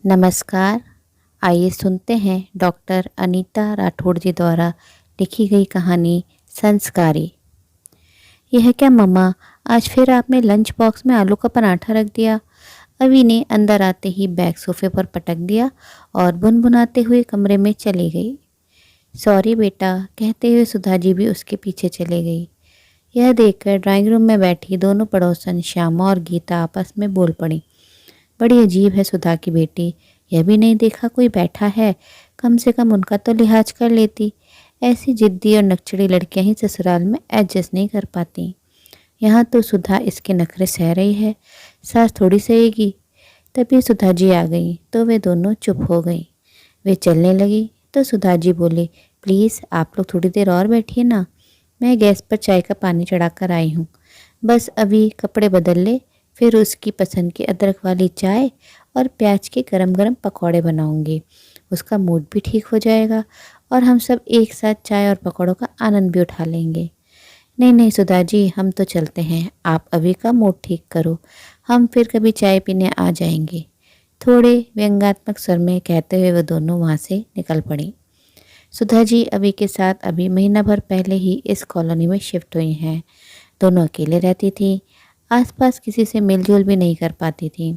नमस्कार। आइए सुनते हैं डॉक्टर अनीता राठौड़ जी द्वारा लिखी गई कहानी संस्कारी। यह क्या मम्मा, आज फिर आपने लंच बॉक्स में आलू का पराठा रख दिया। अभी ने अंदर आते ही बैग सोफे पर पटक दिया और बुनबुनाते हुए कमरे में चली गई। सॉरी बेटा, कहते हुए सुधा जी भी उसके पीछे चले गई। यह देखकर ड्राइंग रूम में बैठी दोनों पड़ोसन श्यामा और गीता आपस में बोल पड़ी। बड़ी अजीब है सुधा की बेटी, यह भी नहीं देखा कोई बैठा है, कम से कम उनका तो लिहाज कर लेती। ऐसी जिद्दी और नकचड़ी लड़कियां ही ससुराल में एडजस्ट नहीं कर पाती। यहाँ तो सुधा इसके नखरे सह रही है, सास थोड़ी सहेगी। तभी सुधा जी आ गई तो वे दोनों चुप हो गई। वे चलने लगी तो सुधा जी बोले, प्लीज़ आप लोग थोड़ी देर और बैठिए ना, मैं गैस पर चाय का पानी चढ़ाकर आई हूँ। बस अभी कपड़े बदल ले, फिर उसकी पसंद की अदरक वाली चाय और प्याज के गरम गरम पकौड़े बनाऊंगी। उसका मूड भी ठीक हो जाएगा और हम सब एक साथ चाय और पकौड़ों का आनंद भी उठा लेंगे। नहीं नहीं सुधा जी, हम तो चलते हैं, आप अभी का मूड ठीक करो, हम फिर कभी चाय पीने आ जाएंगे। थोड़े व्यंग्यात्मक स्वर में कहते हुए वह दोनों वहाँ से निकल पड़ी। सुधा जी अभी के साथ अभी महीना भर पहले ही इस कॉलोनी में शिफ्ट हुई हैं। दोनों अकेले रहती थी, आसपास किसी से मिलजुल भी नहीं कर पाती थी।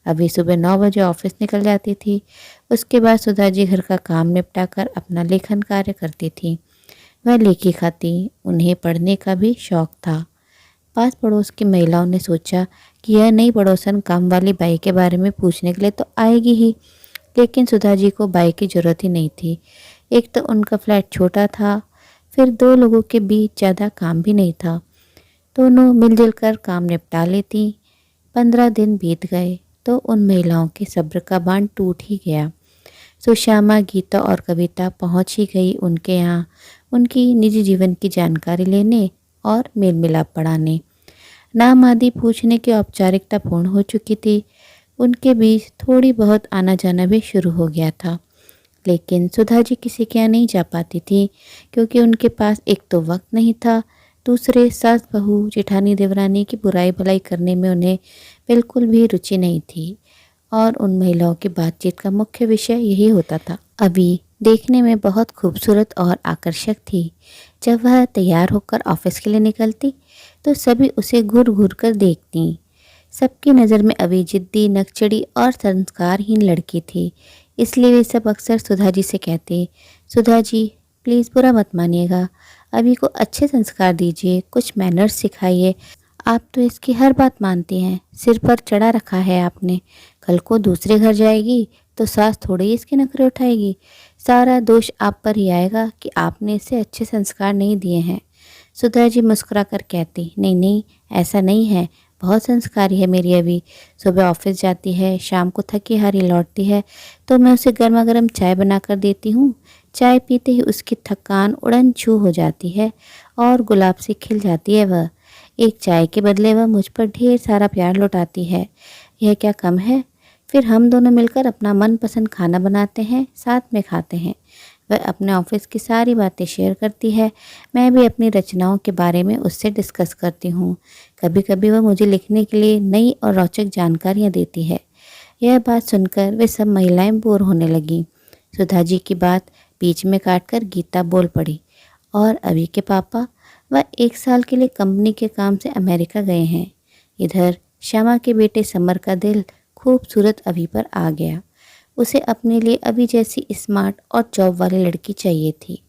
अभी सुबह 9 बजे ऑफिस निकल जाती थी। उसके बाद सुधा जी घर का काम निपटा कर अपना लेखन कार्य करती थी। वह लेखिका थी, उन्हें पढ़ने का भी शौक था। पास पड़ोस की महिलाओं ने सोचा कि यह नई पड़ोसन काम वाली बाई के बारे में पूछने के लिए तो आएगी ही, लेकिन सुधा जी को बाई की जरूरत ही नहीं थी। एक तो उनका फ्लैट छोटा था, फिर दो लोगों के बीच ज़्यादा काम भी नहीं था। दोनों मिलजुल कर काम निपटा लेती। 15 दिन बीत गए तो उन महिलाओं के सब्र का बांध टूट ही गया। सुश्यामा, गीता और कविता पहुंच ही गई उनके यहाँ, उनकी निजी जीवन की जानकारी लेने और मेल मिलाप बढ़ाने। नाम आदि पूछने की औपचारिकता पूर्ण हो चुकी थी। उनके बीच थोड़ी बहुत आना जाना भी शुरू हो गया था। लेकिन सुधा जी किसी के यहाँ नहीं जा पाती थी, क्योंकि उनके पास एक तो वक्त नहीं था, दूसरे सास बहू जेठानी देवरानी की बुराई भलाई करने में उन्हें बिल्कुल भी रुचि नहीं थी। और उन महिलाओं की बातचीत का मुख्य विषय यही होता था। अभी देखने में बहुत खूबसूरत और आकर्षक थी। जब वह तैयार होकर ऑफिस के लिए निकलती तो सभी उसे घूर घूर कर देखती। सबकी नज़र में अभी जिद्दी, नकचड़ी और संस्कारहीन लड़की थी। इसलिए वे सब अक्सर सुधा जी से कहते, सुधा जी प्लीज़ बुरा मत मानिएगा, अभी को अच्छे संस्कार दीजिए, कुछ मैनर्स सिखाइए। आप तो इसकी हर बात मानती हैं, सिर पर चढ़ा रखा है आपने। कल को दूसरे घर जाएगी तो सास थोड़ी ही इसके नखरे उठाएगी। सारा दोष आप पर ही आएगा कि आपने इसे अच्छे संस्कार नहीं दिए हैं। सुधा जी मुस्कुरा कर कहती, नहीं नहीं, ऐसा नहीं है, बहुत संस्कारी है मेरी अभी। सुबह ऑफिस जाती है, शाम को थकी हारी लौटती है तो मैं उसे गर्मा गर्म चाय बना कर देती हूँ। चाय पीते ही उसकी थकान उड़न छू हो जाती है और गुलाब से खिल जाती है वह। एक चाय के बदले वह मुझ पर ढेर सारा प्यार लौटाती है। यह क्या कम है? फिर हम दोनों मिलकर अपना मनपसंद खाना बनाते हैं, साथ में खाते हैं। वह अपने ऑफिस की सारी बातें शेयर करती है, मैं भी अपनी रचनाओं के बारे में उससे डिस्कस करती हूँ। कभी कभी वह मुझे लिखने के लिए नई और रोचक जानकारियाँ देती है। यह बात सुनकर वे सब महिलाएं बोर होने लगीं। सुधा जी की बात बीच में काटकर गीता बोल पड़ी, और अभी के पापा, वह 1 साल के लिए कंपनी के काम से अमेरिका गए हैं। इधर श्यामा के बेटे समर का दिल खूबसूरत अभी पर आ गया। उसे अपने लिए अभी जैसी स्मार्ट और जॉब वाली लड़की चाहिए थी।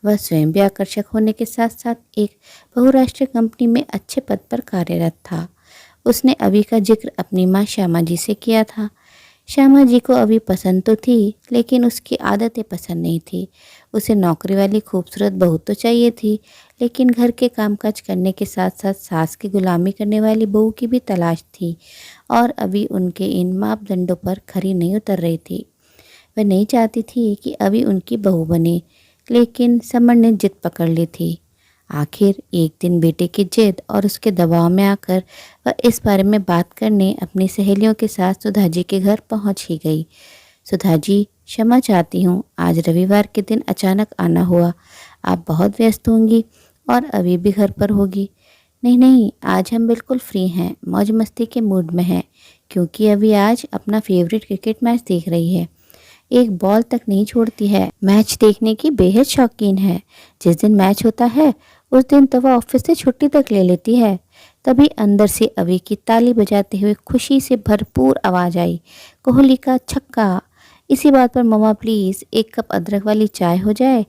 वह स्वयं भी आकर्षक होने के साथ साथ एक बहुराष्ट्रीय कंपनी में अच्छे पद पर कार्यरत था। उसने अभी का जिक्र अपनी माँ श्यामा जी से किया था। श्यामा जी को अभी पसंद तो थी, लेकिन उसकी आदतें पसंद नहीं थी। उसे नौकरी वाली खूबसूरत बहू तो चाहिए थी, लेकिन घर के कामकाज करने के साथ साथ सास की गुलामी करने वाली बहू की भी तलाश थी, और अभी उनके इन मापदंडों पर खरी नहीं उतर रही थी। वह नहीं चाहती थी कि अभी उनकी बहू बने, लेकिन समर ने जिद पकड़ ली थी। आखिर एक दिन बेटे की जिद और उसके दबाव में आकर वह इस बारे में बात करने अपनी सहेलियों के साथ सुधा जी के घर पहुंच ही गई। सुधा जी, क्षमा चाहती हूँ, आज रविवार के दिन अचानक आना हुआ। आप बहुत व्यस्त होंगी और अभी भी घर पर होगी। नहीं नहीं, आज हम बिल्कुल फ्री हैं, मौज मस्ती के मूड में हैं। क्योंकि अभी आज अपना फेवरेट क्रिकेट मैच देख रही है। एक बॉल तक नहीं छोड़ती है। मैच देखने की बेहद शौकीन है। जिस दिन मैच होता है उस दिन तो वह ऑफिस से छुट्टी तक ले लेती है। तभी अंदर से अभी की ताली बजाते हुए खुशी से भरपूर आवाज आई, कोहली का छक्का। इसी बात पर मम्मा प्लीज एक कप अदरक वाली चाय हो जाए।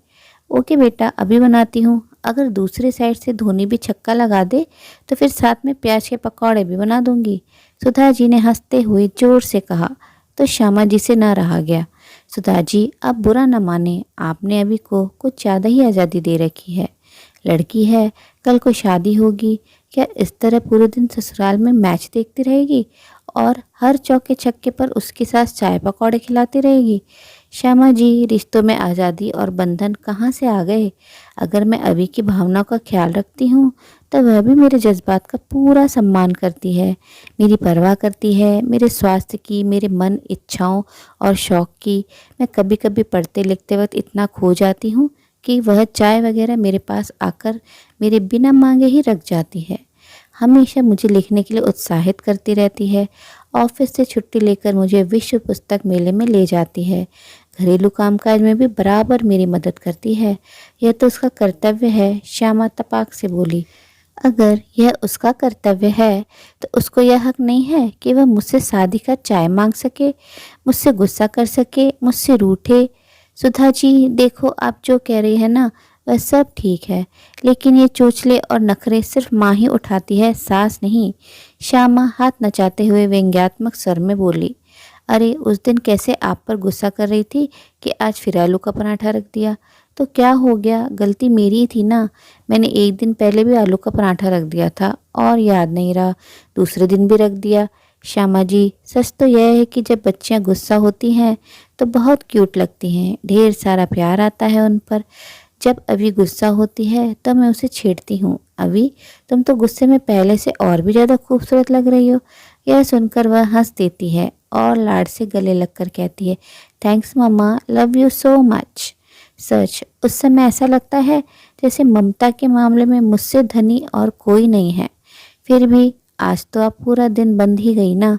ओके बेटा, अभी बनाती हूँ। अगर दूसरे साइड से धोनी भी छक्का लगा दे तो फिर साथ में प्याज के पकौड़े भी बना दूंगी, सुधा जी ने हंसते हुए जोर से कहा। तो श्यामा जी से ना रहा गया। सुधा जी, आप बुरा न माने, आपने अभी को कुछ ज़्यादा ही आज़ादी दे रखी है। लड़की है, कल को शादी होगी, क्या इस तरह पूरे दिन ससुराल में मैच देखती रहेगी और हर चौके छक्के पर उसके साथ चाय पकौड़े खिलाती रहेगी? श्यामा जी, रिश्तों में आज़ादी और बंधन कहाँ से आ गए? अगर मैं अभी की भावनाओं का ख्याल रखती हूँ तो वह भी मेरे जज्बात का पूरा सम्मान करती है, मेरी परवाह करती है, मेरे स्वास्थ्य की, मेरे मन, इच्छाओं और शौक़ की। मैं कभी कभी पढ़ते लिखते वक्त इतना खो जाती हूँ कि वह चाय वगैरह मेरे पास आकर मेरे बिना मांगे ही रख जाती है। हमेशा मुझे लिखने के लिए उत्साहित करती रहती है। ऑफिस से छुट्टी लेकर मुझे विश्व पुस्तक मेले में ले जाती है। घरेलू कामकाज में भी बराबर मेरी मदद करती है। यह तो उसका कर्तव्य है, श्यामा तपाक से बोली। अगर यह उसका कर्तव्य है तो उसको यह हक नहीं है कि वह मुझसे शादी का चाय मांग सके, मुझसे गुस्सा कर सके, मुझसे रूठे? सुधा जी, देखो, आप जो कह रही है ना वह सब ठीक है, लेकिन ये चोचले और नखरे सिर्फ माँ ही उठाती है, सास नहीं। श्यामा हाथ नचाते हुए व्यंग्यात्मक स्वर में बोली। अरे, उस दिन कैसे आप पर गुस्सा कर रही थी कि आज फिर आलू का पराठा रख दिया, तो क्या हो गया? गलती मेरी ही थी ना। मैंने एक दिन पहले भी आलू का पराठा रख दिया था और याद नहीं रहा, दूसरे दिन भी रख दिया। श्यामा जी, सच तो यह है कि जब बच्चियां गुस्सा होती हैं तो बहुत क्यूट लगती हैं, ढेर सारा प्यार आता है उन पर। जब अभी गुस्सा होती है तो मैं उसे छेड़ती हूँ, अभी तुम तो गुस्से में पहले से और भी ज़्यादा खूबसूरत लग रही हो। यह सुनकर वह हंस देती है और लाड से गले लगकर कहती है, thanks mama, love you so much. सच, उस समय ऐसा लगता है जैसे ममता के मामले में मुझसे धनी और कोई नहीं है। फिर भी आज तो आप पूरा दिन बंद ही गई ना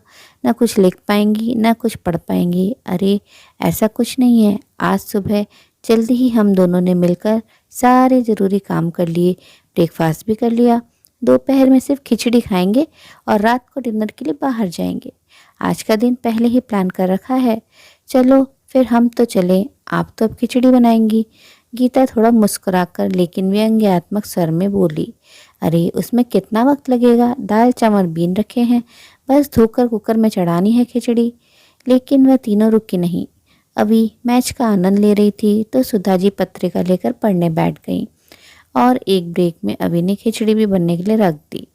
कुछ लिख पाएंगी ना कुछ पढ़ पाएंगी। अरे, ऐसा कुछ नहीं है। आज सुबह जल्दी ही हम दोनों ने मिलकर सारे ज़रूरी काम कर लिए, ब्रेकफास्ट भी कर लिया। दोपहर में सिर्फ खिचड़ी खाएंगे और रात को डिनर के लिए बाहर जाएंगे। आज का दिन पहले ही प्लान कर रखा है। चलो फिर हम तो चलें, आप तो अब खिचड़ी बनाएंगी। गीता थोड़ा मुस्कुराकर लेकिन व्यंग्यात्मक स्वर में बोली। अरे, उसमें कितना वक्त लगेगा, दाल चावल बीन रखे हैं, बस धोकर कुकर में चढ़ानी है खिचड़ी। लेकिन वह तीनों रुकी नहीं। अभी मैच का आनंद ले रही थी तो सुधा जी पत्रिका लेकर पढ़ने बैठ गई और एक ब्रेक में अभी ने खिचड़ी भी बनने के लिए रख दी।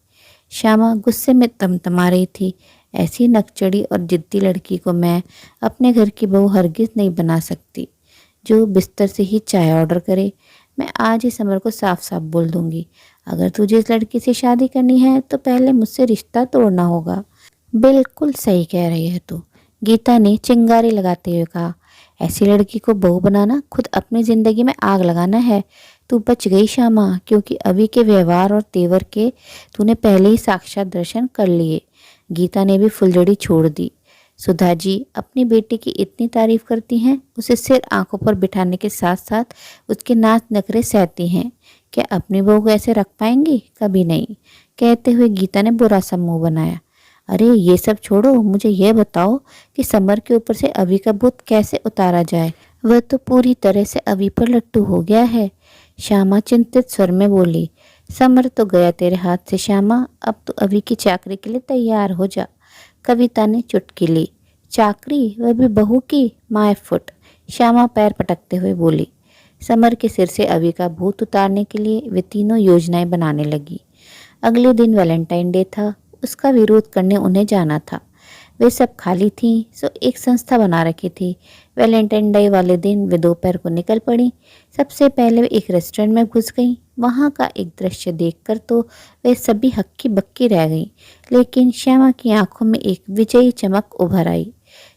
श्यामा गुस्से में तमतमा रही थी। ऐसी नकचड़ी और जिद्दी लड़की को मैं अपने घर की बहू हरगिज नहीं बना सकती, जो बिस्तर से ही चाय ऑर्डर करे। मैं आज ही समर को साफ साफ बोल दूंगी, अगर तुझे इस लड़की से शादी करनी है तो पहले मुझसे रिश्ता तोड़ना होगा। बिल्कुल सही कह रही है तू, गीता ने चिंगारी लगाते हुए कहा। ऐसी लड़की को बहू बनाना खुद अपनी जिंदगी में आग लगाना है। तू बच गई श्यामा, क्योंकि अभी के व्यवहार और तेवर के तूने पहले ही साक्षात दर्शन कर लिए। गीता ने भी फुलझड़ी छोड़ दी। सुधा जी अपनी बेटी की इतनी तारीफ करती हैं, उसे सिर आंखों पर बिठाने के साथ साथ उसके नाच नखरे सहती हैं। क्या अपनी बहू को ऐसे रख पाएंगी? कभी नहीं। कहते हुए गीता ने बुरा सा मुंह बनाया। अरे, ये सब छोड़ो, मुझे यह बताओ कि समर के ऊपर से अभी का भूत कैसे उतारा जाए। वह तो पूरी तरह से अभी पर लट्टू हो गया है। श्यामा चिंतित स्वर में बोली। समर तो गया तेरे हाथ से श्यामा, अब तो अभी की चाकरी के लिए तैयार हो जा। कविता ने चुटकी ली। चाकरी, वह भी बहू की? माय फुट, श्यामा पैर पटकते हुए बोली। समर के सिर से अभी का भूत उतारने के लिए वे तीनों योजनाएं बनाने लगी। अगले दिन वैलेंटाइन डे था, उसका विरोध करने उन्हें जाना था। वे सब खाली थीं, सो एक संस्था बना रखी थी। वैलेंटाइन डे वाले दिन वे दोपहर को निकल पड़ी। सबसे पहले वे एक रेस्टोरेंट में घुस गईं। वहाँ का एक दृश्य देखकर तो वे सभी हक्की बक्की रह गईं, लेकिन श्यामा की आंखों में एक विजयी चमक उभर आई।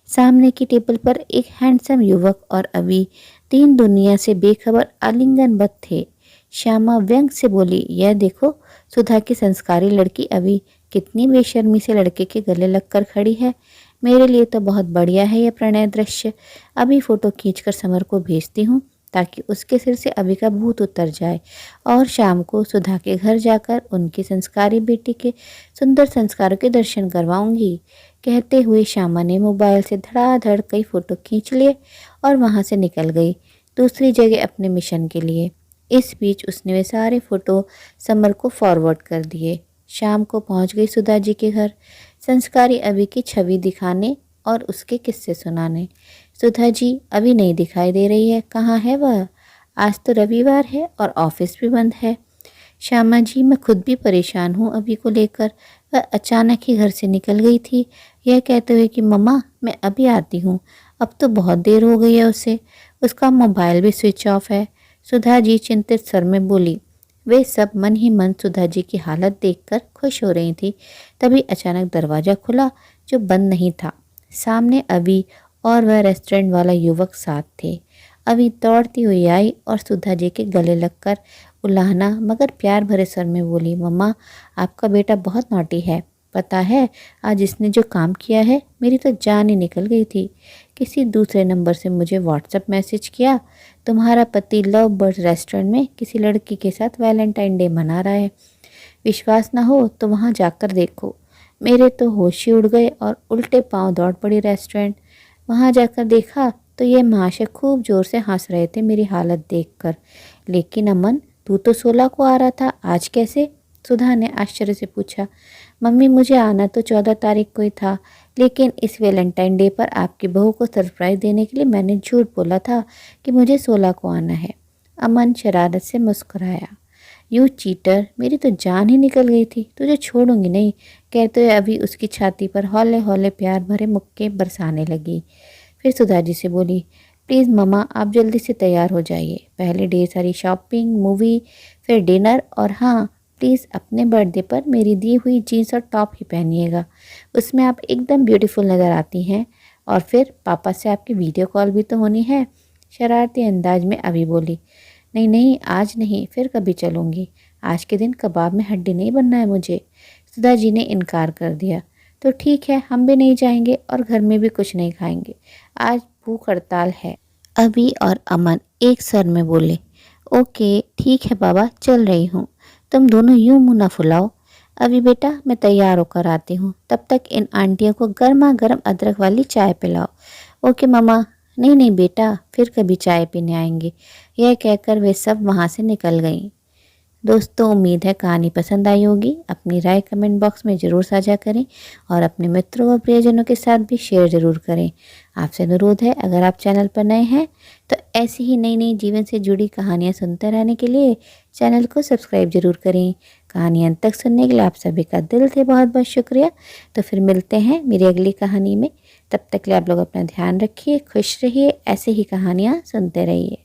सामने की टेबल पर एक हैंडसम युवक और अभी तीन दुनिया से बेखबर आलिंगनबद्ध थे। श्यामा व्यंग से बोली, यह देखो, सुधा की संस्कारी लड़की अभी कितनी बेशर्मी से लड़के के गले लगकर खड़ी है। मेरे लिए तो बहुत बढ़िया है ये प्रणय दृश्य। अभी फ़ोटो खींचकर समर को भेजती हूँ ताकि उसके सिर से अभी का भूत उतर जाए और शाम को सुधा के घर जाकर उनकी संस्कारी बेटी के सुंदर संस्कारों के दर्शन करवाऊंगी। कहते हुए श्यामा ने मोबाइल से धड़ाधड़ कई फ़ोटो खींच लिए और वहाँ से निकल गई दूसरी जगह अपने मिशन के लिए। इस बीच उसने वे सारे फ़ोटो समर को फॉरवर्ड कर दिए। शाम को पहुँच गई सुधा जी के घर संस्कारी अभी की छवि दिखाने और उसके किस्से सुनाने। सुधा जी अभी नहीं दिखाई दे रही है, कहाँ है वह? आज तो रविवार है और ऑफिस भी बंद है। श्यामा जी मैं खुद भी परेशान हूँ अभी को लेकर। वह अचानक ही घर से निकल गई थी यह कहते हुए कि मम्मा मैं अभी आती हूँ। अब तो बहुत देर हो गई है उसे, उसका मोबाइल भी स्विच ऑफ है। सुधा जी चिंतित स्वर में बोली। वे सब मन ही मन सुधा जी की हालत देखकर खुश हो रही थी। तभी अचानक दरवाज़ा खुला जो बंद नहीं था। सामने अभी और वह रेस्टोरेंट वाला युवक साथ थे। अभी दौड़ती हुई आई और सुधा जी के गले लगकर उलाहना मगर प्यार भरे स्वर में बोली, मम्मा आपका बेटा बहुत नॉटी है। पता है आज इसने जो काम किया है मेरी तो जान ही निकल गई थी। किसी दूसरे नंबर से मुझे व्हाट्सएप मैसेज किया, तुम्हारा पति लव बर्ड रेस्टोरेंट में किसी लड़की के साथ वैलेंटाइन डे मना रहा है। विश्वास ना हो तो वहाँ जाकर देखो। मेरे तो होश ही उड़ गए और उल्टे पांव दौड़ पड़ी रेस्टोरेंट। वहाँ जाकर देखा तो ये महाशय खूब जोर से हंस रहे थे मेरी हालत देखकर। लेकिन अमन तू तो 16 को आ रहा था, आज कैसे? सुधा ने आश्चर्य से पूछा। मम्मी मुझे आना तो 14 तारीख को ही था, लेकिन इस वैलेंटाइन डे पर आपकी बहू को सरप्राइज़ देने के लिए मैंने झूठ बोला था कि मुझे 16 को आना है। अमन शरारत से मुस्कुराया। यू चीटर, मेरी तो जान ही निकल गई थी, तुझे छोड़ूंगी नहीं, कहते हुए अभी उसकी छाती पर हौले हौले प्यार भरे मुक्के बरसाने लगी। फिर सुधा जी से बोली, प्लीज़ मम्मा आप जल्दी से तैयार हो जाइए। पहले ढेर सारी शॉपिंग, मूवी, फिर डिनर और हाँ प्लीज़ अपने बर्थडे पर मेरी दी हुई जीन्स और टॉप ही पहनिएगा, उसमें आप एकदम ब्यूटीफुल नज़र आती हैं। और फिर पापा से आपकी वीडियो कॉल भी तो होनी है। शरारती अंदाज में अभी बोली, नहीं नहीं आज नहीं, फिर कभी चलूँगी, आज के दिन कबाब में हड्डी नहीं बनना है मुझे। सुधा जी ने इनकार कर दिया। तो ठीक है हम भी नहीं जाएंगे और घर में भी कुछ नहीं खाएंगे, आज भूख हड़ताल है। अभी और अमन एक स्वर में बोले, ओके ठीक है बाबा चल रही हूँ, तुम दोनों यूं मुँह न फुलाओ। अभी बेटा मैं तैयार होकर आती हूँ, तब तक इन आंटियों को गर्मा गर्म अदरक वाली चाय पिलाओ। ओके मम्मा। नहीं नहीं बेटा फिर कभी चाय पीने आएंगे। यह कहकर वे सब वहाँ से निकल गईं। दोस्तों उम्मीद है कहानी पसंद आई होगी। अपनी राय कमेंट बॉक्स में ज़रूर साझा करें और अपने मित्रों व प्रियजनों के साथ भी शेयर ज़रूर करें। आपसे अनुरोध है अगर आप चैनल पर नए हैं तो ऐसी ही नई नई जीवन से जुड़ी कहानियाँ सुनते रहने के लिए चैनल को सब्सक्राइब ज़रूर करें। कहानी अंत तक सुनने के लिए आप सभी का दिल से बहुत बहुत शुक्रिया। तो फिर मिलते हैं मेरी अगली कहानी में। तब तक के लिए आप लोग अपना ध्यान रखिए, खुश रहिए, ऐसे ही कहानियाँ सुनते रहिए।